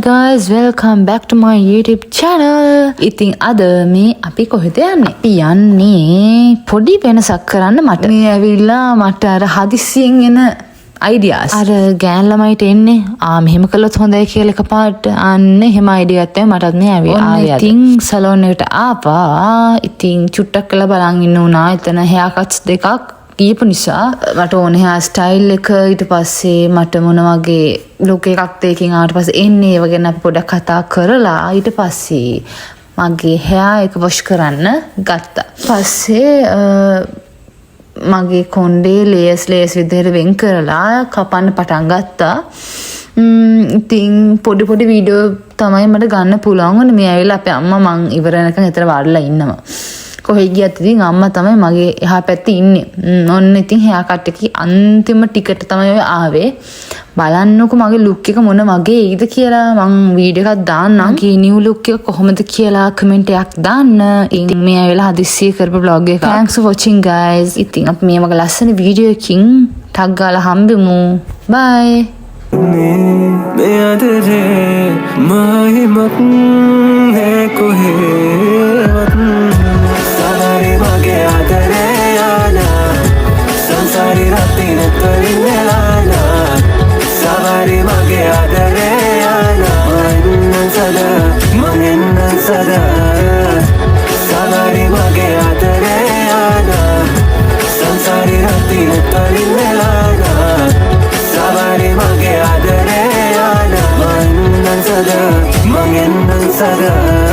guys, welcome back to my YouTube channel. ඉතින් අද මේ අපි කොහෙද යන්නේ? අපි යන්නේ පොඩි වෙනසක් කරන්න මට. මේ ඇවිල්ලා මට අර හදිස්සියෙන් එන ideas. අර ගෑන් ළමයිට එන්නේ මෙහෙම කළොත් හොඳයි කියලා එකපාරට අන්න එහෙම idea එකක් තමයි මටත් මේ ආවේ. ඉතින් සලෝන් එකට ආවා. ඉතින් චුට්ටක් කළා බලන් ඉන්න උනා. එතන hair cuts දෙකක් ගියපු නිසා මට ඕනේ hair style එක ඊට පස්සේ මට මොන වගේ look එකක්ද එකකින් ආවට පස්සේ එන්නේ ඒව ගැන අපි පොඩ්ඩක් කතා කරලා ඊට පස්සේ මගේ hair එක wash කරන්න ගත්තා. පස්සේ මගේ කොණ්ඩේ layers විදිහට වෙන් කරලා කපන්න පටන් ගත්තා. ඉතින් පොඩි වීඩියෝ තමයි මට ගන්න පුළුවන් වුණේ. මේ ඇවිල්ලා අපේ අම්මා මං ඉවර වෙනකන් එතන වාඩිලා ඉන්නවා. කොහෙ ගියත් ඉතින් අම්මා තමයි මගේ එහා පැත්තේ ඉන්නේ. ඔන්න ඉතින් hair cut එකේ අන්තිම ටිකට තමයි ඔය ආවේ. බලන්නකෝ මගේ look එක මොන වගේ ඒද කියලා මං වීඩියෝ එකක් දාන්නම්. මගේ new look එක කොහොමද කියලා comment එකක් දාන්න. ඉතින් මේ ඇවිල්ලා හදිස්සිය කරපු vlog එක. Thanks for watching guys. ඉතින් අපි මේ වගේ ලස්සන වීඩියෝ එකකින් ටග් ගාලා හම්බෙමු. Bye. Sansari ratin kalinelana Savari mage adareyana Mangennan sada Savari mage adareyana Sansari ratin kalinelana Savari mage adareyana Mangennan sada